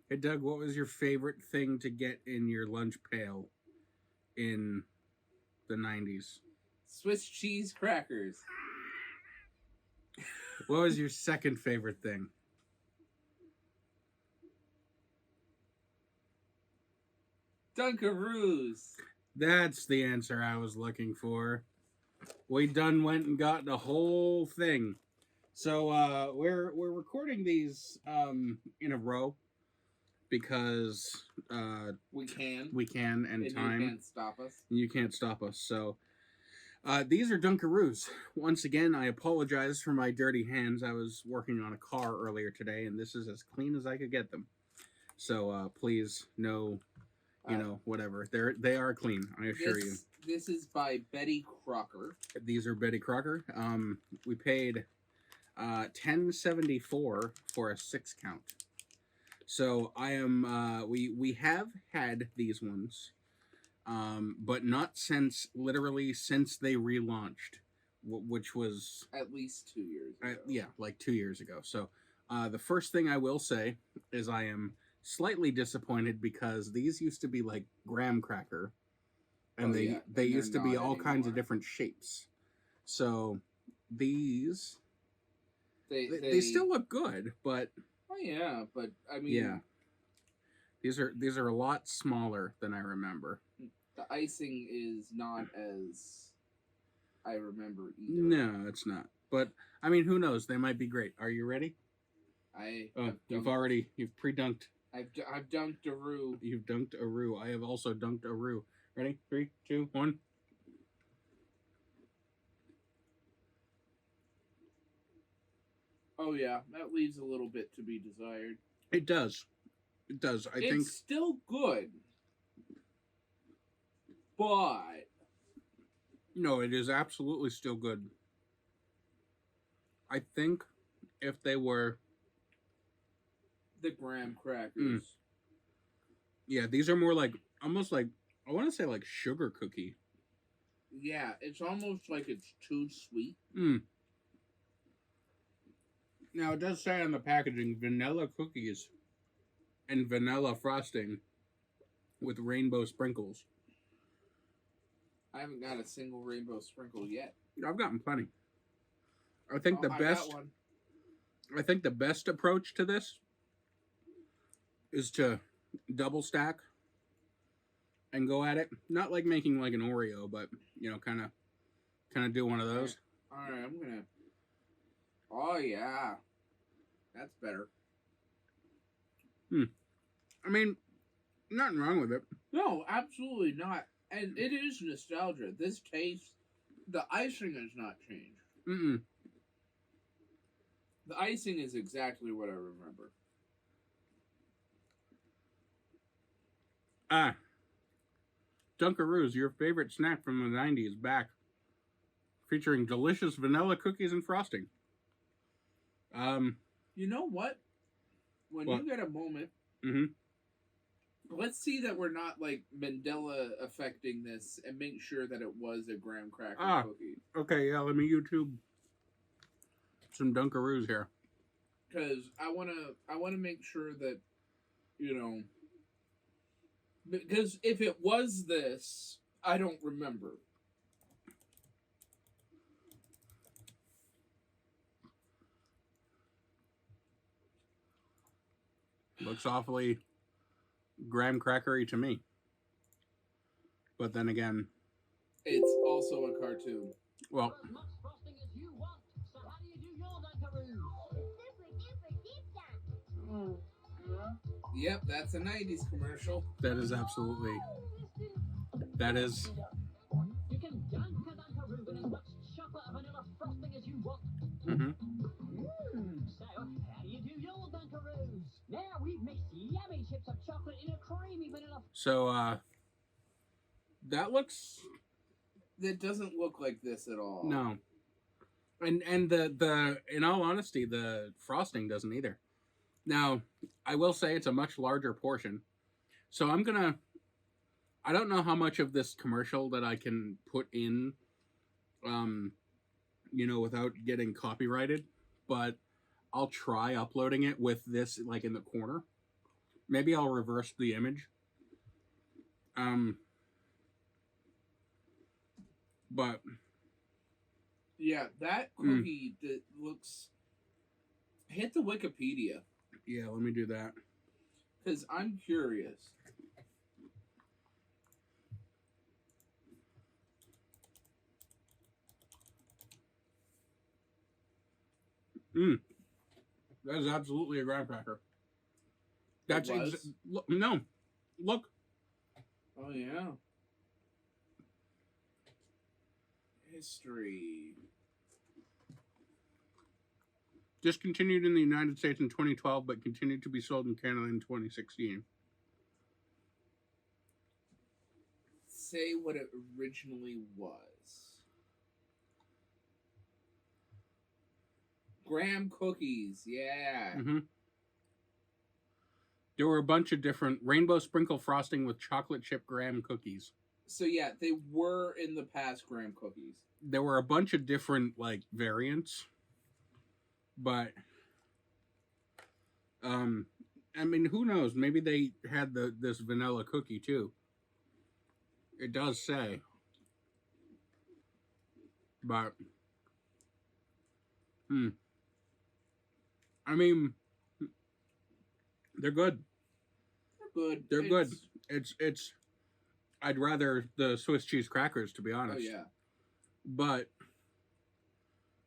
Hey, Doug, what was your favorite thing to get in your lunch pail in the 90s? Swiss cheese crackers. What was your second favorite thing? Dunkaroos. That's the answer I was looking for. We done went and got the whole thing. So we're recording these in a row because We can. we can and time. You can't stop us. You can't stop us. So these are Dunkaroos. Once again, I apologize for my dirty hands. I was working on a car earlier today, and this is as clean as I could get them. So please, no, whatever. They are clean. I assure you. This is by Betty Crocker. These are Betty Crocker. We paid $10.74 for a 6-count. So I am. We have had these ones. But not since they relaunched, which was at least 2 years ago. Yeah, like 2 years ago. So the first thing I will say is I am slightly disappointed because these used to be like graham cracker, and they used to be all kinds of different shapes. So these they still look good, but oh yeah, but I mean yeah. These are a lot smaller than I remember. The icing is not as I remember either. No, it's not. But I mean, who knows? They might be great. Are you ready? You've pre-dunked. I've dunked a roux. You've dunked a roux. I have also dunked a roux. Ready? 3, 2, 1. Oh yeah, that leaves a little bit to be desired. It does. It does. I think it's still good, but no, it is absolutely still good. I think if they were the graham crackers, yeah, these are more like almost like I want to say like sugar cookie. Yeah, it's almost like it's too sweet. Now it does say on the packaging vanilla cookies and vanilla frosting with rainbow sprinkles. I haven't got a single rainbow sprinkle yet. I've gotten plenty. I think I think the best approach to this is to double stack and go at it. Not like making like an Oreo, but kind of do one of those. All right, I'm gonna. Oh yeah, that's better. I mean, nothing wrong with it. No, absolutely not. And it is nostalgia. This taste, the icing has not changed. The icing is exactly what I remember. Dunkaroos, your favorite snack from the 90s, back. Featuring delicious vanilla cookies and frosting. You know what? When you get a moment, let's see that we're not like Mandela affecting this and make sure that it was a graham cracker cookie. Okay, yeah, let me YouTube some Dunkaroos here. Because I wanna make sure that, because if it was this, I don't remember. Looks awfully graham crackery to me. But then again, it's also a cartoon. Well, yep, that's a 90s commercial. That is absolutely. That is. You can dunk a Dunkaroo in as much chocolate or vanilla frosting as you want. So, how do you do your Dunkaroos? Now we've mixed yummy chips of chocolate in a creamy vanilla. So, that looks. That doesn't look like this at all. No. And the in all honesty, the frosting doesn't either. Now, I will say it's a much larger portion. So I don't know how much of this commercial that I can put in, without getting copyrighted, but I'll try uploading it with this like in the corner. Maybe I'll reverse the image. But yeah, that cookie that looks. Hit the Wikipedia. Yeah, let me do that. Because I'm curious. That is absolutely a graham cracker. That's no. Look. Oh yeah. History. Discontinued in the United States in 2012, but continued to be sold in Canada in 2016. Say what it originally was. Graham cookies, yeah. Mm-hmm. There were a bunch of different rainbow sprinkle frosting with chocolate chip graham cookies. So yeah, they were in the past graham cookies. There were a bunch of different variants, but I mean, who knows? Maybe they had this vanilla cookie too. It does say, but I mean, they're good. They're good. It's. I'd rather the Swiss cheese crackers, to be honest. Oh yeah. But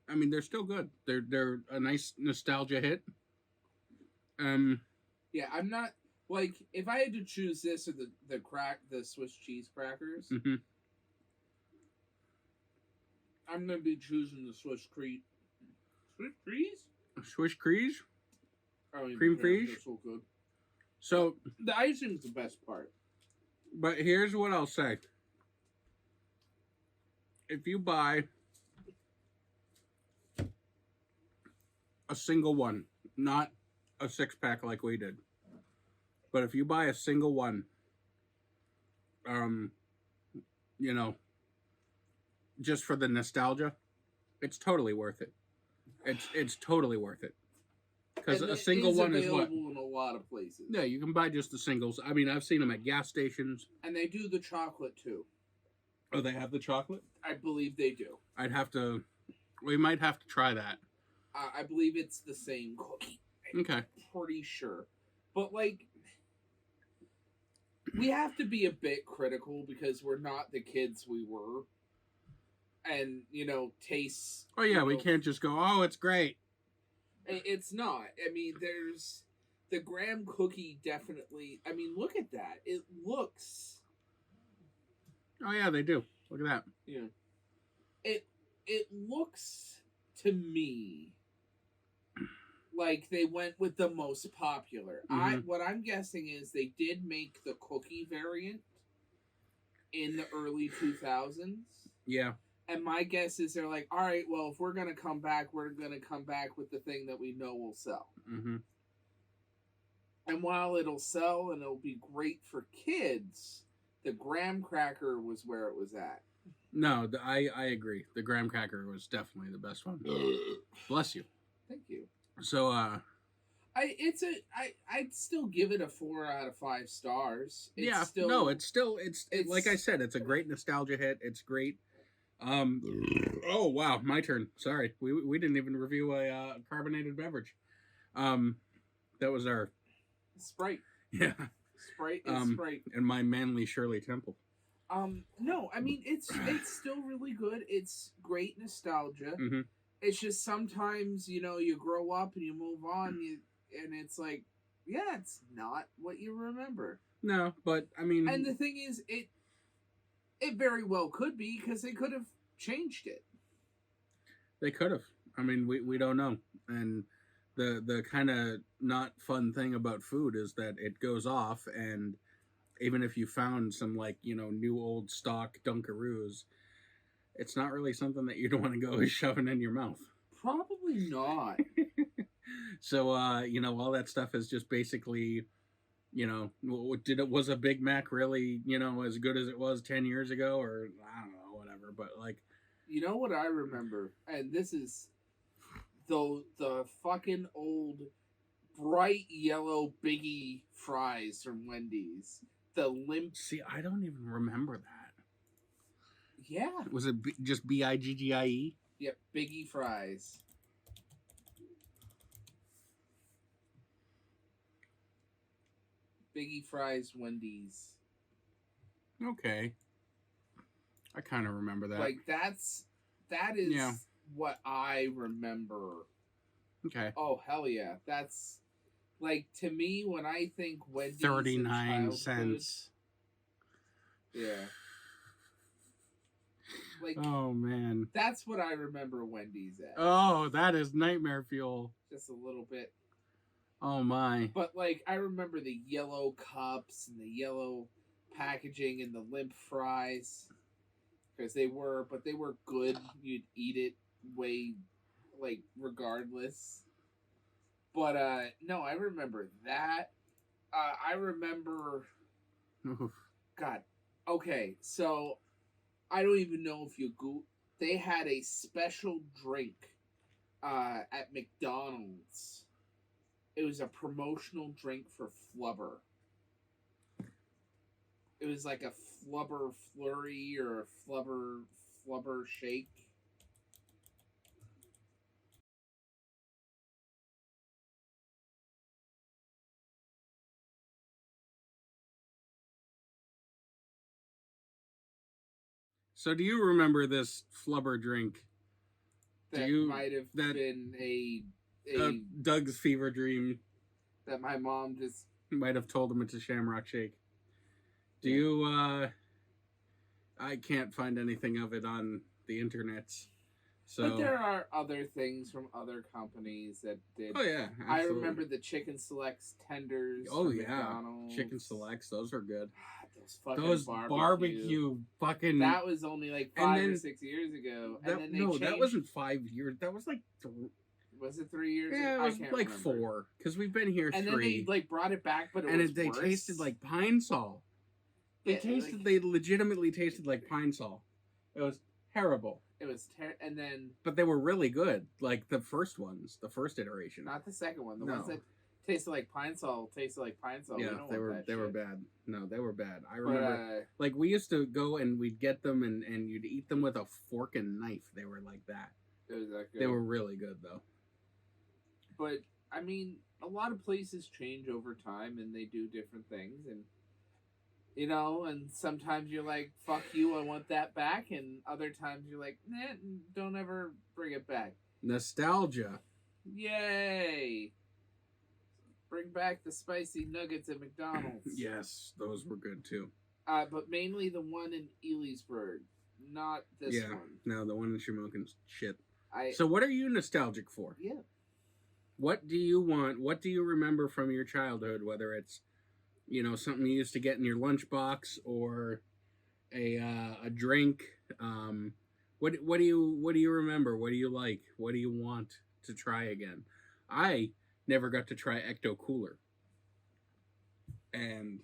I mean, they're still good. They're a nice nostalgia hit. Yeah, I'm not like if I had to choose this or the Swiss cheese crackers. Mm-hmm. I'm gonna be choosing the Swiss cream. Swiss crease? Swiss crease? Oh, Cream fraiche? They're so good. So the icing is the best part. But here's what I'll say. If you buy a single one, not a 6-pack like we did, but if you buy a single one, just for the nostalgia, it's totally worth it. It's totally worth it. Because a single one is what? Available in a lot of places. Yeah, you can buy just the singles. I mean, I've seen them at gas stations. And they do the chocolate too. Oh, they have the chocolate? I believe they do. We might have to try that. I believe it's the same cookie. Okay. I'm pretty sure. But, we have to be a bit critical because we're not the kids we were. And, tastes... Oh, yeah, we can't just go, oh, it's great. It's not. I mean, there's... The graham cookie definitely... I mean, look at that. It looks... Oh, yeah, they do. Look at that. Yeah. It looks to me like they went with the most popular. Mm-hmm. What I'm guessing is they did make the cookie variant in the early 2000s. Yeah. And my guess is they're like, all right, well, if we're going to come back, we're going to come back with the thing that we know will sell. Mm-hmm. And while it'll sell and it'll be great for kids, the graham cracker was where it was at. No, I agree. The graham cracker was definitely the best one. Bless you. Thank you. So, I'd still give it a 4 out of 5 stars. It's like I said, it's a great nostalgia hit. It's great. Oh wow, my turn. Sorry, we didn't even review a carbonated beverage. That was our Sprite. Yeah, Sprite is Sprite. And my manly Shirley Temple. No, I mean it's still really good. It's great nostalgia. Mm-hmm. It's just sometimes you grow up and you move on, and it's like, yeah, it's not what you remember. No, but I mean, and the thing is, it very well could be because they could have changed it. They could have. I mean, we don't know. And the kind of not fun thing about food is that it goes off, and even if you found some new old stock Dunkaroos, it's not really something that you'd want to go shoving in your mouth. Probably not. So all that stuff is just basically, was a Big Mac really as good as it was 10 years ago, or I don't know, whatever. But you know what I remember, and this is the fucking old bright yellow biggie fries from Wendy's. The limp. See, I don't even remember that. Yeah. Was it just Biggie? Yep, biggie fries. Biggie fries, Wendy's. Okay. I kind of remember that. Like, that is what I remember. Okay. Oh, hell yeah. That's, like, to me, when I think Wendy's 39 cents. Yeah. Like, oh, man. That's what I remember Wendy's at. Oh, that is nightmare fuel. Just a little bit. Oh, my. But, like, I remember the yellow cups and the yellow packaging and the limp fries. Because they were good. You'd eat it regardless. But, no, I remember that. I remember... Oof. God. Okay, so... I don't even know if you go... They had a special drink at McDonald's. It was a promotional drink for Flubber. It was like a Flubber Flurry or a Flubber Shake. So do you remember this Flubber drink? That might have been a Doug's fever dream. That my mom just... Might have told him it's a Shamrock Shake. Do you, I can't find anything of it on the internet. So. But there are other things from other companies that did. Oh, yeah. Absolutely. I remember the Chicken Selects tenders. Oh, yeah. McDonald's. Chicken Selects, those are good. Those barbecue fucking... That was only like 5 or 6 years ago. And then they changed... that wasn't 5 years. That was like... Was it 3 years? Yeah, it was like 4. Because we've been here 3. And then they like brought it back, but they tasted like Pine Sol. They legitimately tasted like Pine Sol. It was terrible. It was and then... But they were really good. Like the first ones. The first iteration. Not the second one. The ones that tasted like Pine Sol tasted like Pine Sol. Yeah, they were bad. No, they were bad. I remember, like, we used to go and we'd get them and you'd eat them with a fork and knife. They were like that. It was that good. They were really good, though. But, I mean, a lot of places change over time and they do different things. And, you know, and sometimes you're like, fuck you, I want that back. And other times you're like, nah, don't ever bring it back. Nostalgia. Yay! Bring back the spicy nuggets at McDonald's. Yes, those were good too. But mainly the one in Elysburg, not this one. No, the one in Shamokin's shit. So what are you nostalgic for? Yeah. What do you want? What do you remember from your childhood? Whether it's, you know, something you used to get in your lunchbox or a drink. What do you remember? What do you like? What do you want to try again? I never got to try Ecto Cooler. And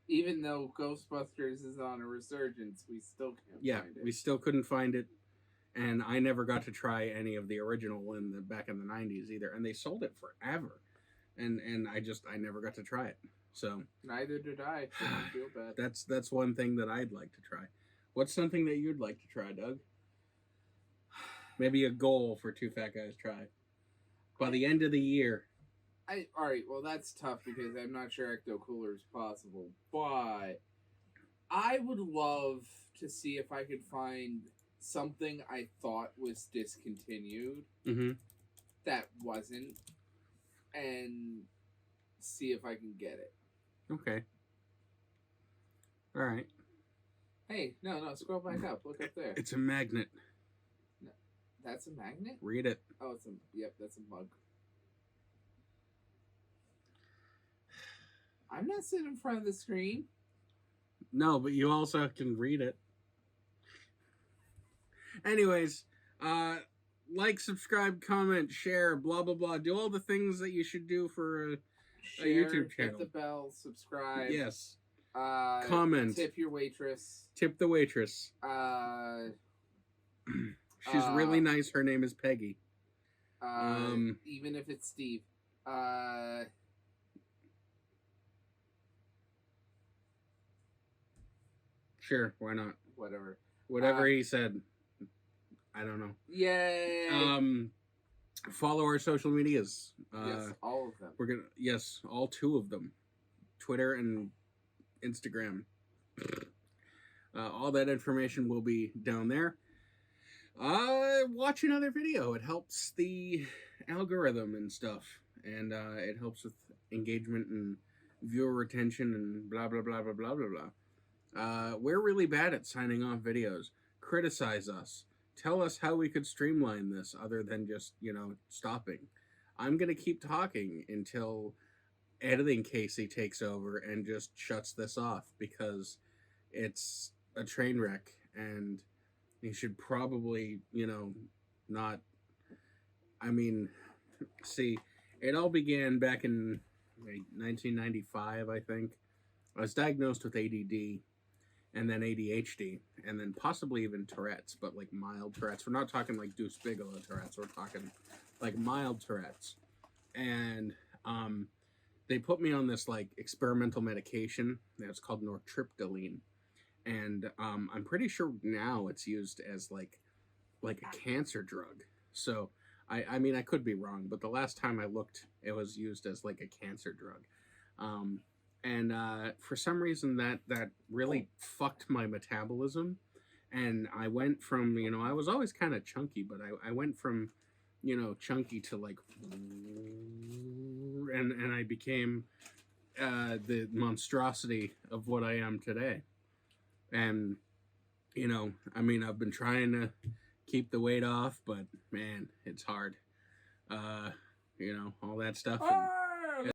even though Ghostbusters is on a resurgence, we still can't find it. We still couldn't find it. And I never got to try any of the original back in the 90s either. And they sold it forever. And I never got to try it. So neither did I. So I feel bad. That's one thing that I'd like to try. What's something that you'd like to try, Doug? Maybe a goal for Two Fat Guys Try. By the end of the year. Alright, well that's tough because I'm not sure Ecto Cooler is possible. But I would love to see if I could find something I thought was discontinued that wasn't, and see if I can get it. Okay. All right. Hey, no, scroll back up. Look up there. It's a magnet. No, that's a magnet? Read it. Oh, that's a mug. I'm not sitting in front of the screen. No, but you also can read it. Anyways, like, subscribe, comment, share, blah, blah, blah. Do all the things that you should do for a YouTube channel. Hit the bell, subscribe. Yes. Comment. Tip your waitress. Tip the waitress. She's really nice. Her name is Peggy. Even if it's Steve. Sure, why not? Whatever. Whatever he said. I don't know. Yay! Follow our social medias. Yes, all of them. We're gonna all 2 of them, Twitter and Instagram. All that information will be down there. Watch another video. It helps the algorithm and stuff, and it helps with engagement and viewer retention and blah blah blah blah blah blah blah. We're really bad at signing off videos. Criticize us. Tell us how we could streamline this other than just, stopping. I'm going to keep talking until editing Kasey takes over and just shuts this off, because it's a train wreck, and you should probably, not... I mean, see, it all began back in 1995, I think. I was diagnosed with ADD, and then ADHD, and then possibly even Tourette's, but like mild Tourette's. We're not talking like Deuce Bigelow Tourette's. We're talking like mild Tourette's. And they put me on this like experimental medication. It's called nortriptyline, and I'm pretty sure now it's used as like a cancer drug. So I mean, I could be wrong, but the last time I looked, it was used as like a cancer drug. And for some reason that really fucked my metabolism. And I went from, I was always kind of chunky, but I went from, chunky to like, and I became the monstrosity of what I am today. And, I mean, I've been trying to keep the weight off, but man, it's hard. All that stuff. And,